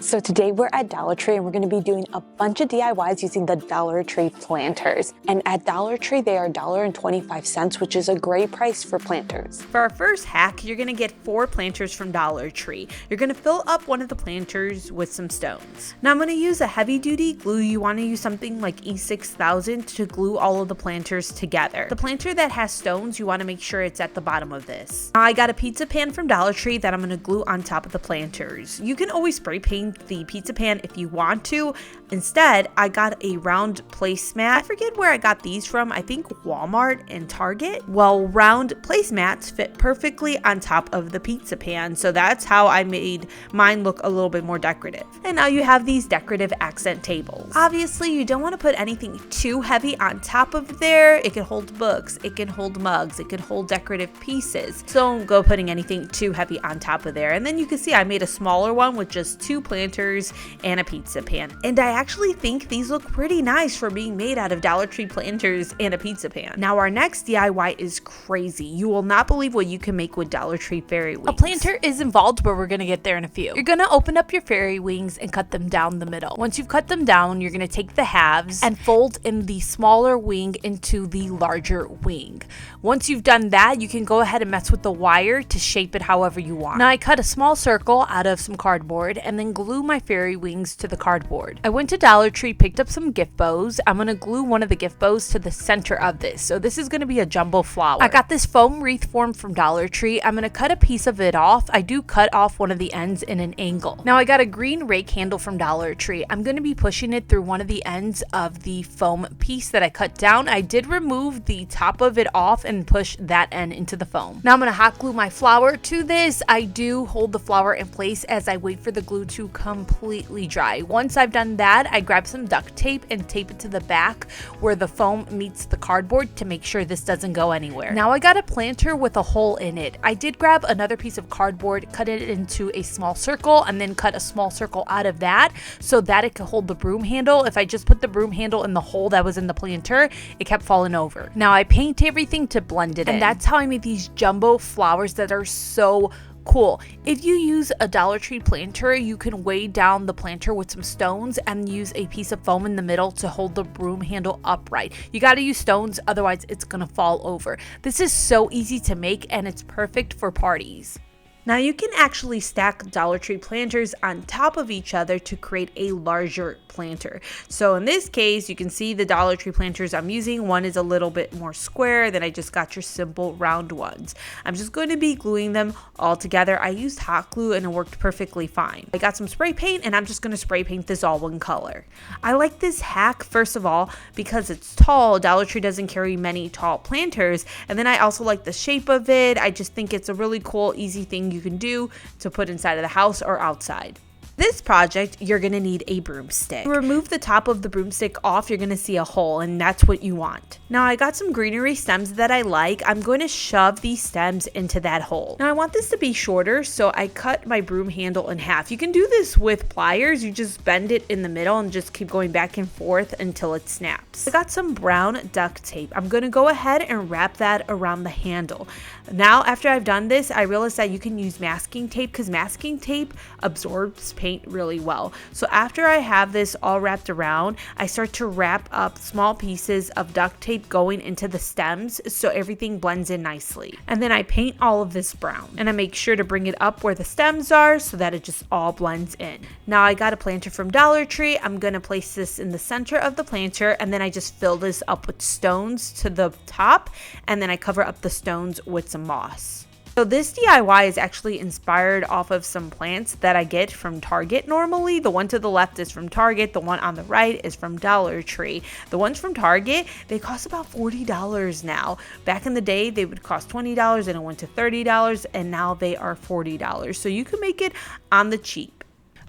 So today we're at Dollar Tree and we're going to be doing a bunch of DIYs using the Dollar Tree planters. And at Dollar Tree, they are $1.25, which is a great price for planters. For our first hack, you're going to get 4 planters from Dollar Tree. You're going to fill up one of the planters with some stones. Now I'm going to use a heavy duty glue. You want to use something like E6000 to glue all of the planters together. The planter that has stones, you want to make sure it's at the bottom of this. Now I got a pizza pan from Dollar Tree that I'm going to glue on top of the planters. You can always spray paint the pizza pan if you want to. Instead, I got a round placemat. I forget where I got these from. I think Walmart and Target. Well, round placemats fit perfectly on top of the pizza pan, so that's how I made mine look a little bit more decorative. And now you have these decorative accent tables. Obviously, you don't want to put anything too heavy on top of there. It can hold books, it can hold mugs, it can hold decorative pieces. So don't go putting anything too heavy on top of there. And then you can see I made a smaller one with just 2 planters and a pizza pan. And I actually think these look pretty nice for being made out of Dollar Tree planters and a pizza pan. Now our next DIY is crazy. You will not believe what you can make with Dollar Tree fairy wings. A planter is involved, but we're going to get there in a few. You're going to open up your fairy wings and cut them down the middle. Once you've cut them down, you're going to take the halves and fold in the smaller wing into the larger wing. Once you've done that, you can go ahead and mess with the wire to shape it however you want. Now I cut a small circle out of some cardboard and then glue my fairy wings to the cardboard. I went to Dollar Tree, picked up some gift bows. I'm going to glue one of the gift bows to the center of this. So this is going to be a jumbo flower. I got this foam wreath form from Dollar Tree. I'm going to cut a piece of it off. I do cut off one of the ends in an angle. Now I got a green rake handle from Dollar Tree. I'm going to be pushing it through one of the ends of the foam piece that I cut down. I did remove the top of it off and push that end into the foam. Now I'm going to hot glue my flower to this. I do hold the flower in place as I wait for the glue to completely dry. Once I've done that, I grab some duct tape and tape it to the back where the foam meets the cardboard to make sure this doesn't go anywhere. Now I got a planter with a hole in it. I did grab another piece of cardboard, cut it into a small circle, and then cut a small circle out of that so that it could hold the broom handle. If I just put the broom handle in the hole that was in the planter, it kept falling over. Now I paint everything to blend it in. And that's how I made these jumbo flowers that are so cool. If you use a Dollar Tree planter, you can weigh down the planter with some stones and use a piece of foam in the middle to hold the broom handle upright. You got to use stones, otherwise it's gonna fall over. This is so easy to make and it's perfect for parties. Now you can actually stack Dollar Tree planters on top of each other to create a larger planter. So in this case, you can see the Dollar Tree planters I'm using. One is a little bit more square than I just got your simple round ones. I'm just going to be gluing them all together. I used hot glue and it worked perfectly fine. I got some spray paint and I'm just going to spray paint this all one color. I like this hack, first of all, because it's tall. Dollar Tree doesn't carry many tall planters. And then I also like the shape of it. I just think it's a really cool, easy thing you can do to put inside of the house or outside. This project, you're going to need a broomstick. To remove the top of the broomstick off, you're going to see a hole, and that's what you want. Now I got some greenery stems that I like. I'm going to shove these stems into that hole. Now I want this to be shorter, so I cut my broom handle in half. You can do this with pliers. You just bend it in the middle and just keep going back and forth until it snaps. I got some brown duct tape. I'm going to go ahead and wrap that around the handle. Now after I've done this, I realized that you can use masking tape because masking tape absorbs paint really well. So after I have this all wrapped around, I start to wrap up small pieces of duct tape going into the stems so everything blends in nicely. And then I paint all of this brown and I make sure to bring it up where the stems are so that it just all blends in. Now I got a planter from Dollar Tree. I'm going to place this in the center of the planter and then I just fill this up with stones to the top and then I cover up the stones with some moss. So this DIY is actually inspired off of some plants that I get from Target normally. The one to the left is from Target. The one on the right is from Dollar Tree. The ones from Target, they cost about $40 now. Back in the day, they would cost $20 and it went to $30 and now they are $40. So you can make it on the cheap.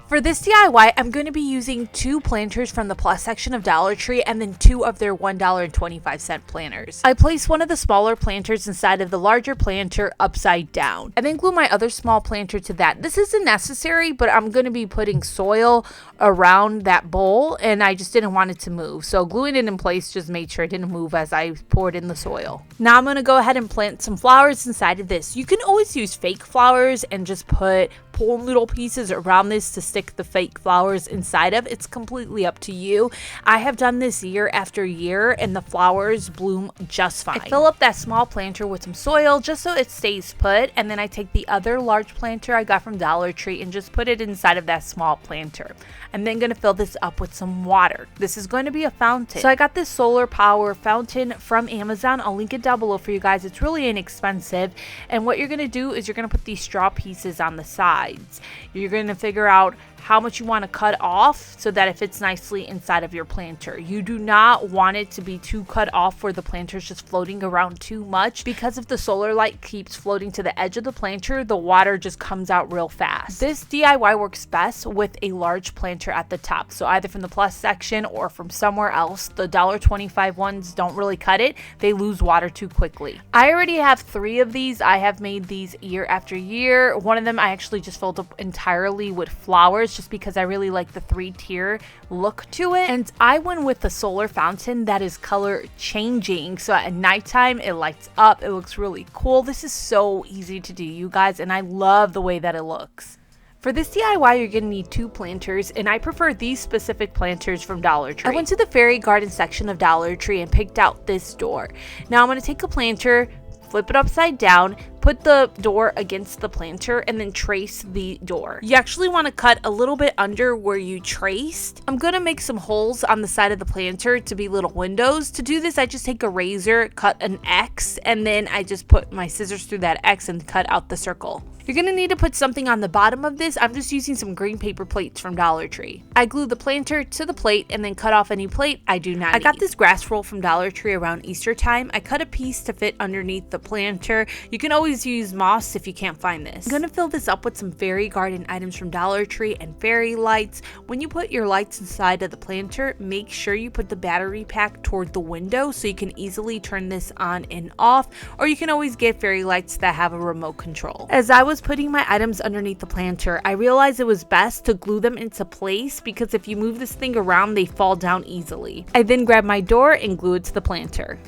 For this DIY, I'm going to be using 2 planters from the plus section of Dollar Tree and then 2 of their $1.25 planters. I place one of the smaller planters inside of the larger planter upside down and then glue my other small planter to that. This isn't necessary, but I'm going to be putting soil around that bowl and I just didn't want it to move. So gluing it in place just made sure it didn't move as I poured in the soil. Now I'm going to go ahead and plant some flowers inside of this. You can always use fake flowers and just put pull little pieces around this to stick the fake flowers inside of, it's completely up to you. I have done this year after year and the flowers bloom just fine. I fill up that small planter with some soil just so it stays put, and then I take the other large planter I got from Dollar Tree and just put it inside of that small planter. I'm then going to fill this up with some water. This is going to be a fountain. So I got this solar power fountain from Amazon. I'll link it down below for you guys. It's really inexpensive. And what you're going to do is you're going to put these straw pieces on the sides. You're going to figure out how much you want to cut off so that it fits nicely inside of your planter. You do not want it to be too cut off where the planter is just floating around too much, because if the solar light keeps floating to the edge of the planter, the water just comes out real fast. This DIY works best with a large planter at the top, so either from the plus section or from somewhere else. The $1.25 ones don't really cut it. They lose water too quickly. I already have 3 of these. I have made these year after year. One of them I actually just filled up entirely with flowers just because I really like the 3-tier look to it. And I went with the solar fountain that is color changing. So at nighttime, it lights up. It looks really cool. This is so easy to do, you guys, and I love the way that it looks. For this DIY, you're going to need 2 planters, and I prefer these specific planters from Dollar Tree. I went to the fairy garden section of Dollar Tree and picked out this door. Now I'm going to take a planter, flip it upside down, put the door against the planter, and then trace the door. You actually want to cut a little bit under where you traced. I'm going to make some holes on the side of the planter to be little windows. To do this, I just take a razor, cut an X, and then I just put my scissors through that X and cut out the circle. You're going to need to put something on the bottom of this. I'm just using some green paper plates from Dollar Tree. I glue the planter to the plate and then cut off any plate I do not need. I got this grass roll from Dollar Tree around Easter time. I cut a piece to fit underneath the planter. You can always use moss if you can't find this. I'm going to fill this up with some fairy garden items from Dollar Tree and fairy lights. When you put your lights inside of the planter, make sure you put the battery pack toward the window so you can easily turn this on and off, or you can always get fairy lights that have a remote control. As I was putting my items underneath the planter, I realized it was best to glue them into place because if you move this thing around, they fall down easily. I then grabbed my door and glue it to the planter.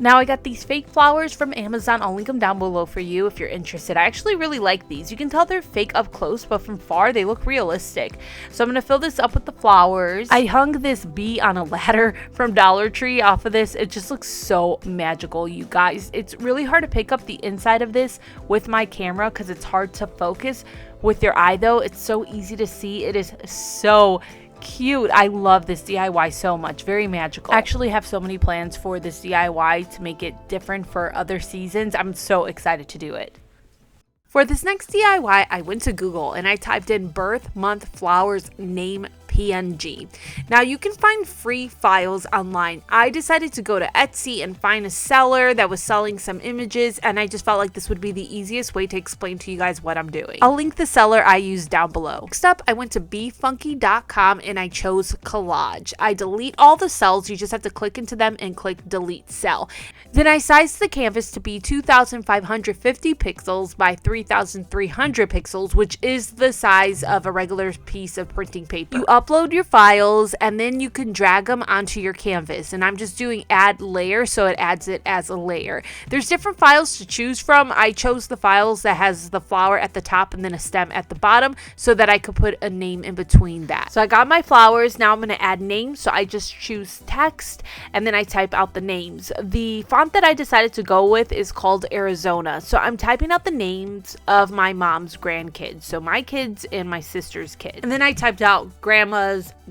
Now I got these fake flowers from Amazon. I'll link them down below for you if you're interested. I actually really like these. You can tell they're fake up close, but from far they look realistic. So I'm going to fill this up with the flowers. I hung this bee on a ladder from Dollar Tree off of this. It just looks so magical, you guys. It's really hard to pick up the inside of this with my camera because it's hard to focus with your eye though. It's so easy to see. It is so cute. I love this DIY so much. Very magical. I actually have so many plans for this DIY to make it different for other seasons. I'm so excited to do it. For this next DIY, I went to Google and I typed in birth month flowers name PNG. Now you can find free files online. I decided to go to Etsy and find a seller that was selling some images, and I just felt like this would be the easiest way to explain to you guys what I'm doing. I'll link the seller I used down below. Next up, I went to befunky.com and I chose collage. I delete all the cells. You just have to click into them and click delete cell. Then I sized the canvas to be 2,550 pixels by 3,300 pixels, which is the size of a regular piece of printing paper. You upload your files and then you can drag them onto your canvas, and I'm just doing add layer, so it adds it as a layer. There's different files to choose from. I chose the files that has the flower at the top and then a stem at the bottom so that I could put a name in between that. So I got my flowers. Now I'm going to add names, so I just choose text and then I type out the names. The font that I decided to go with is called Arizona, so I'm typing out the names of my mom's grandkids, so my kids and my sister's kids. And then I typed out grandma's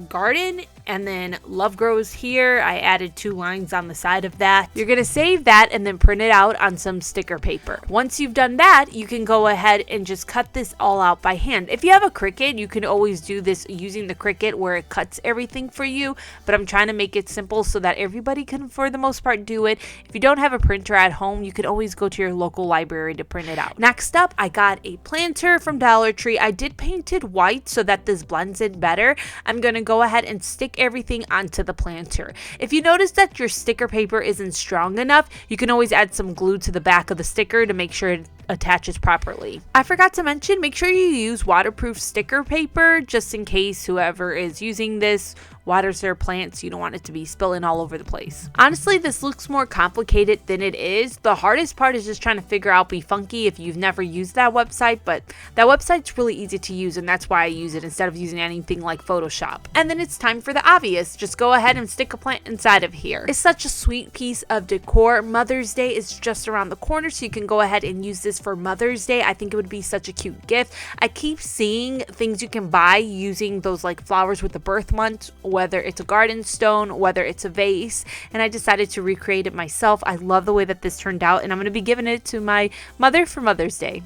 garden, and then love grows here. I added 2 lines on the side of that. You're gonna save that and then print it out on some sticker paper. Once you've done that, you can go ahead and just cut this all out by hand. If you have a Cricut, you can always do this using the Cricut where it cuts everything for you, but I'm trying to make it simple so that everybody can, for the most part, do it. If you don't have a printer at home, you can always go to your local library to print it out. Next up, I got a planter from Dollar Tree. I did paint it white so that this blends in better. I'm gonna go ahead and stick everything onto the planter. If you notice that your sticker paper isn't strong enough, you can always add some glue to the back of the sticker to make sure it attaches properly. I forgot to mention, make sure you use waterproof sticker paper just in case whoever is using this waters their plants. You don't want it to be spilling all over the place. Honestly, this looks more complicated than it is. The hardest part is just trying to figure out Be Funky if you've never used that website, but that website's really easy to use, and that's why I use it instead of using anything like Photoshop. And then it's time for the obvious. Just go ahead and stick a plant inside of here. It's such a sweet piece of decor. Mother's Day is just around the corner, so you can go ahead and use this for Mother's Day. I think it would be such a cute gift. I keep seeing things you can buy using those like flowers with the birth month, whether it's a garden stone, whether it's a vase, and I decided to recreate it myself. I love the way that this turned out, and I'm going to be giving it to my mother for Mother's Day.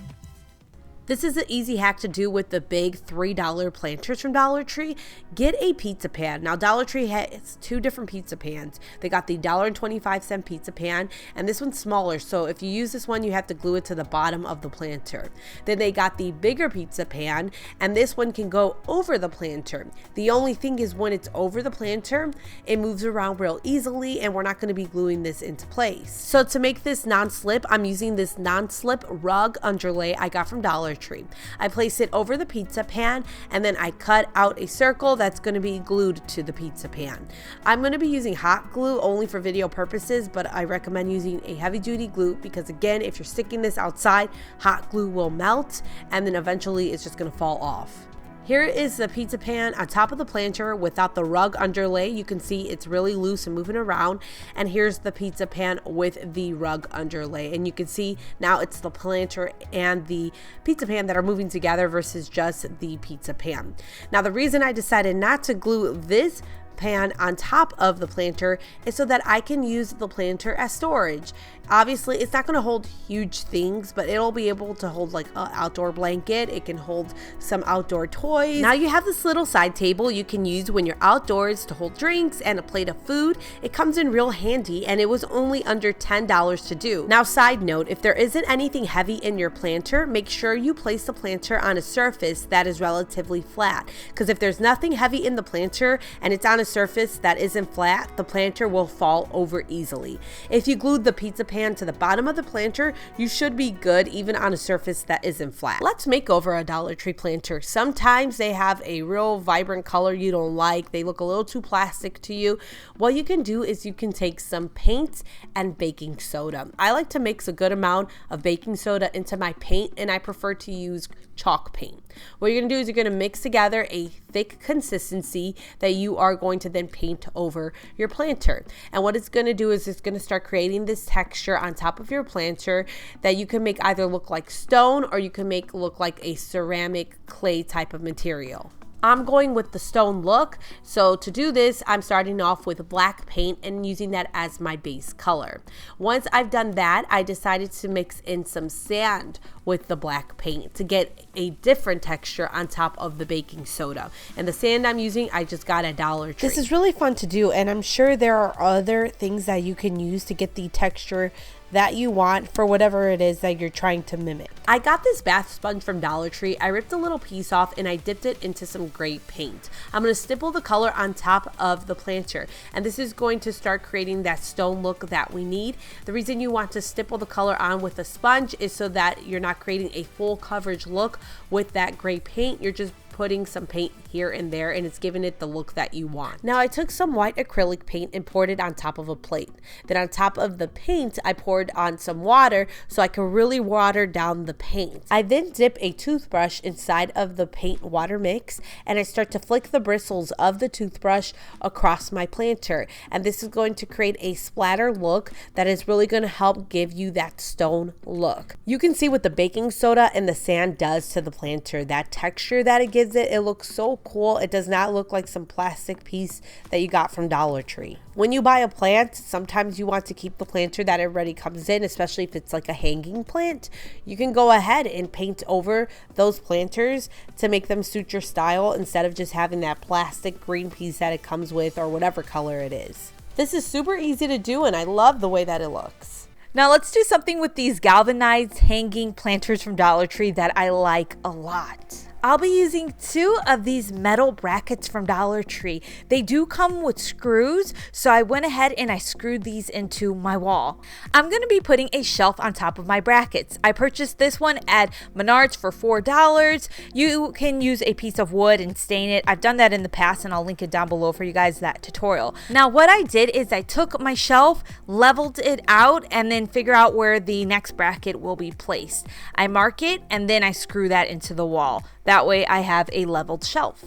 This is an easy hack to do with the big $3 planters from Dollar Tree. Get a pizza pan. Now, Dollar Tree has two different pizza pans. They got the $1.25 pizza pan, and this one's smaller, so if you use this one, you have to glue it to the bottom of the planter. Then they got the bigger pizza pan, and this one can go over the planter. The only thing is when it's over the planter, it moves around real easily, and we're not going to be gluing this into place. So to make this non-slip, I'm using this non-slip rug underlay I got from Dollar Tree. I place it over the pizza pan, and then I cut out a circle that's going to be glued to the pizza pan. I'm going to be using hot glue only for video purposes, but I recommend using a heavy duty glue because, again, if you're sticking this outside, hot glue will melt and then eventually it's just going to fall off. Here is the pizza pan on top of the planter without the rug underlay. You can see it's really loose and moving around. And here's the pizza pan with the rug underlay. And you can see now it's the planter and the pizza pan that are moving together versus just the pizza pan. Now, the reason I decided not to glue this pan on top of the planter is so that I can use the planter as storage. Obviously, it's not going to hold huge things, but it'll be able to hold like an outdoor blanket. It can hold some outdoor toys. Now you have this little side table you can use when you're outdoors to hold drinks and a plate of food. It comes in real handy, and it was only under $10 to do. Now, side note, if there isn't anything heavy in your planter, make sure you place the planter on a surface that is relatively flat, because if there's nothing heavy in the planter and it's on a surface that isn't flat, the planter will fall over easily. If you glued the pizza pan to the bottom of the planter, you should be good even on a surface that isn't flat. Let's make over a Dollar Tree planter. Sometimes they have a real vibrant color you don't like. They look a little too plastic to you. What you can do is you can take some paint and baking soda. I like to mix a good amount of baking soda into my paint, and I prefer to use chalk paint. What you're going to do is you're going to mix together a thick consistency that you are going to then paint over your planter. And what it's going to do is it's going to start creating this texture on top of your planter that you can make either look like stone or you can make look like a ceramic clay type of material. I'm going with the stone look, so to do this, I'm starting off with black paint and using that as my base color. Once I've done that, I decided to mix in some sand with the black paint to get a different texture on top of the baking soda. And the sand I'm using, I just got at Dollar Tree. This is really fun to do, and I'm sure there are other things that you can use to get the texture that you want for whatever it is that you're trying to mimic. I got this bath sponge from Dollar Tree. I ripped a little piece off and I dipped it into some gray paint. I'm going to stipple the color on top of the planter, and this is going to start creating that stone look that we need. The reason you want to stipple the color on with a sponge is so that you're not creating a full coverage look with that gray paint. You're just putting some paint here and there, and it's giving it the look that you want. Now I took some white acrylic paint and poured it on top of a plate. Then on top of the paint, I poured on some water so I could really water down the paint. I then dip a toothbrush inside of the paint water mix, and I start to flick the bristles of the toothbrush across my planter. And this is going to create a splatter look that is really going to help give you that stone look. You can see what the baking soda and the sand does to the planter, that texture that it gives it looks so cool. It does not look like some plastic piece that you got from Dollar Tree. When you buy a plant, sometimes you want to keep the planter that already comes in, especially if it's like a hanging plant. You can go ahead and paint over those planters to make them suit your style instead of just having that plastic green piece that it comes with or whatever color it is. This is super easy to do, and I love the way that it looks. Now let's do something with these galvanized hanging planters from Dollar Tree that I like a lot. I'll be using 2 of these metal brackets from Dollar Tree. They do come with screws, so I went ahead and I screwed these into my wall. I'm going to be putting a shelf on top of my brackets. I purchased this one at Menards for $4. You can use a piece of wood and stain it. I've done that in the past and I'll link it down below for you guys, that tutorial. Now what I did is I took my shelf, leveled it out, and then figure out where the next bracket will be placed. I mark it and then I screw that into the wall. That way I have a leveled shelf.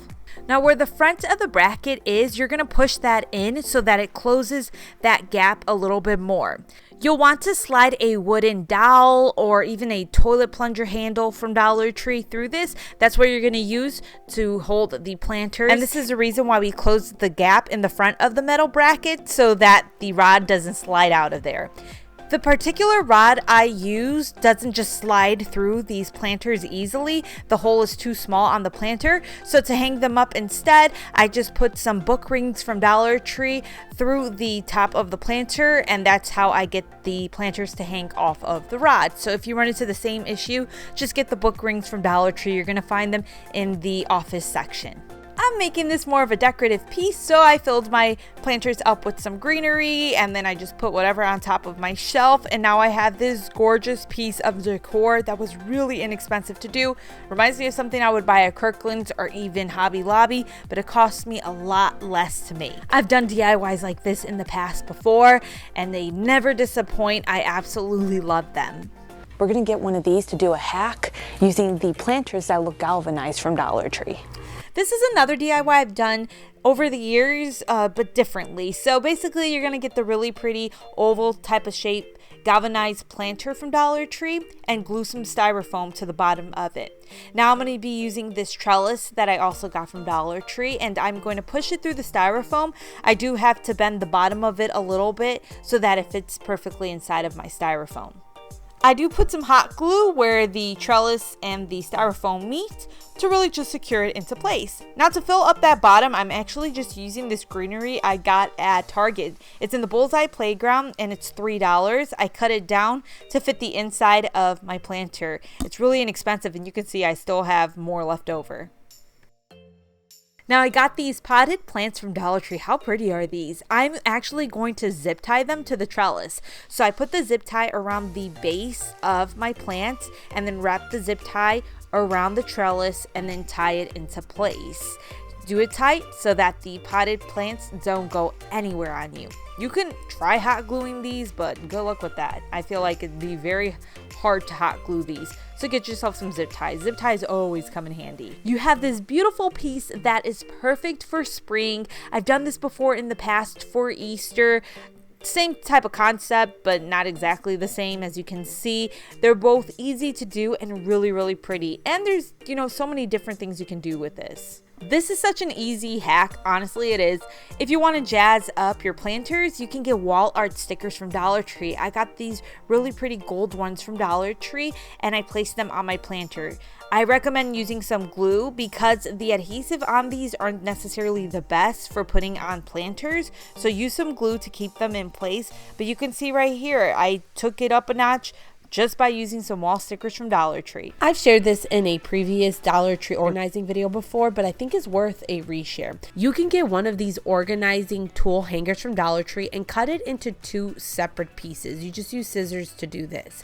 Now where the front of the bracket is, you're going to push that in so that it closes that gap a little bit more. You'll want to slide a wooden dowel or even a toilet plunger handle from Dollar Tree through this. That's what you're going to use to hold the planters. And this is the reason why we closed the gap in the front of the metal bracket so that the rod doesn't slide out of there. The particular rod I use doesn't just slide through these planters easily. The hole is too small on the planter, so to hang them up instead, I just put some book rings from Dollar Tree through the top of the planter, and that's how I get the planters to hang off of the rod. So if you run into the same issue, just get the book rings from Dollar Tree. You're going to find them in the office section. I'm making this more of a decorative piece, so I filled my planters up with some greenery and then I just put whatever on top of my shelf, and now I have this gorgeous piece of decor that was really inexpensive to do. Reminds me of something I would buy at Kirkland's or even Hobby Lobby, but it cost me a lot less to make. I've done DIYs like this in the past before and they never disappoint. I absolutely love them. We're gonna get one of these to do a hack using the planters that look galvanized from Dollar Tree. This is another DIY I've done over the years, but differently. So basically you're gonna get the really pretty oval type of shape galvanized planter from Dollar Tree and glue some styrofoam to the bottom of it. Now I'm going to be using this trellis that I also got from Dollar Tree, and I'm going to push it through the styrofoam. I do have to bend the bottom of it a little bit so that it fits perfectly inside of my styrofoam. I do put some hot glue where the trellis and the styrofoam meet to really just secure it into place. Now to fill up that bottom, I'm actually just using this greenery I got at Target. It's in the Bullseye Playground and it's $3. I cut it down to fit the inside of my planter. It's really inexpensive and you can see I still have more left over. Now I got these potted plants from Dollar Tree. How pretty are these? I'm actually going to zip tie them to the trellis. So I put the zip tie around the base of my plants and then wrap the zip tie around the trellis and then tie it into place. Do it tight so that the potted plants don't go anywhere on you. You can try hot gluing these, but good luck with that. I feel like it'd be very hard to hot glue these. So get yourself some zip ties. Zip ties always come in handy. You have this beautiful piece that is perfect for spring. I've done this before in the past for Easter. Same type of concept, but not exactly the same. As you can see, they're both easy to do and really, really pretty. And there's, so many different things you can do with this. This is such an easy hack, honestly it is. If you want to jazz up your planters, you can get wall art stickers from Dollar Tree. I got these really pretty gold ones from Dollar Tree and I placed them on my planter. I recommend using some glue because the adhesive on these aren't necessarily the best for putting on planters, so use some glue to keep them in place. But you can see right here, I took it up a notch just by using some wall stickers from Dollar Tree. I've shared this in a previous Dollar Tree organizing video before, but I think it's worth a reshare. You can get one of these organizing tool hangers from Dollar Tree and cut it into 2 separate pieces. You just use scissors to do this.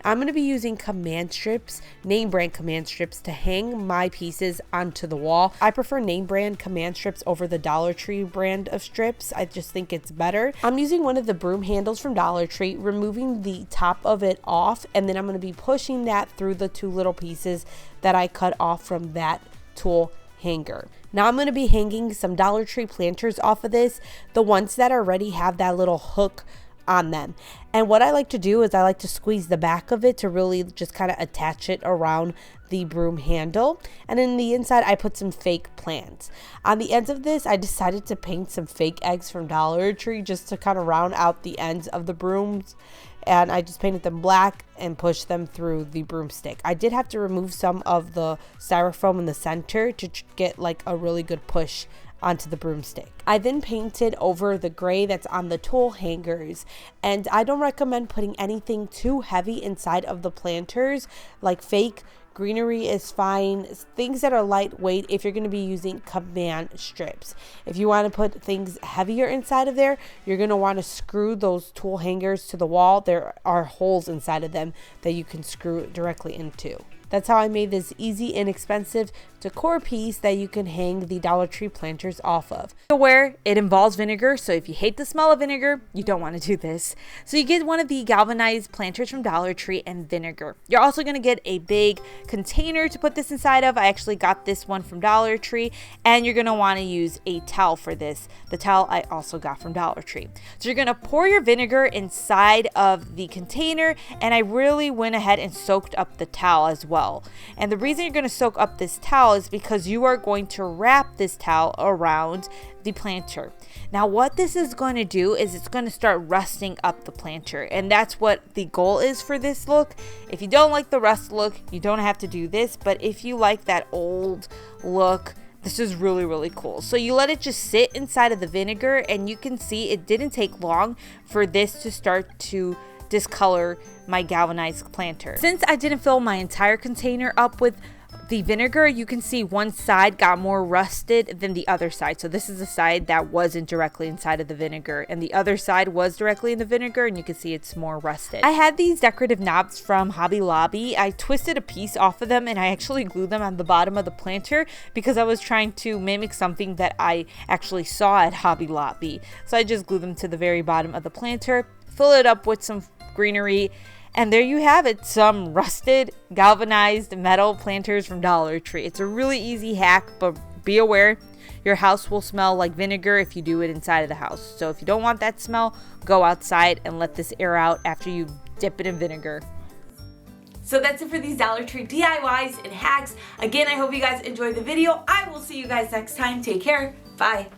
I'm going to be using command strips, name brand command strips, to hang my pieces onto the wall. I prefer name brand command strips over the Dollar Tree brand of strips. I just think it's better. I'm using one of the broom handles from Dollar Tree, removing the top of it off, and then I'm going to be pushing that through the 2 little pieces that I cut off from that tool hanger. Now I'm going to be hanging some Dollar Tree planters off of this, the ones that already have that little hook on them. And what I like to do is I like to squeeze the back of it to really just kind of attach it around the broom handle. And in the inside I put some fake plants. On the ends of this I decided to paint some fake eggs from Dollar Tree just to kind of round out the ends of the brooms. And I just painted them black and pushed them through the broomstick. I did have to remove some of the styrofoam in the center to get like a really good push onto the broomstick. I then painted over the gray that's on the tool hangers, and I don't recommend putting anything too heavy inside of the planters, like fake greenery is fine. Things that are lightweight if you're going to be using command strips. If you want to put things heavier inside of there, you're going to want to screw those tool hangers to the wall. There are holes inside of them that you can screw directly into. That's how I made this easy, inexpensive decor piece that you can hang the Dollar Tree planters off of. Beware, it involves vinegar, so if you hate the smell of vinegar, you don't want to do this. So you get one of the galvanized planters from Dollar Tree and vinegar. You're also going to get a big container to put this inside of. I actually got this one from Dollar Tree, and you're going to want to use a towel for this. The towel I also got from Dollar Tree. So you're going to pour your vinegar inside of the container, and I really went ahead and soaked up the towel as well. And the reason you're going to soak up this towel is because you are going to wrap this towel around the planter. Now what this is going to do is it's going to start rusting up the planter, and that's what the goal is for this look. If you don't like the rust look, you don't have to do this, but if you like that old look, this is really, really cool. So you let it just sit inside of the vinegar, and you can see it didn't take long for this to start to discolor my galvanized planter. Since I didn't fill my entire container up with the vinegar, you can see one side got more rusted than the other side. So this is the side that wasn't directly inside of the vinegar, and the other side was directly in the vinegar, and you can see it's more rusted. I had these decorative knobs from Hobby Lobby. I twisted a piece off of them, and I actually glued them on the bottom of the planter because I was trying to mimic something that I actually saw at Hobby Lobby. So I just glued them to the very bottom of the planter, fill it up with some greenery, and there you have it, some rusted galvanized metal planters from Dollar Tree. It's a really easy hack, but be aware, your house will smell like vinegar if you do it inside of the house. So if you don't want that smell, go outside and let this air out after you dip it in vinegar. So that's it for these Dollar Tree DIYs and hacks. Again, I hope you guys enjoyed the video. I will see you guys next time. Take care. Bye.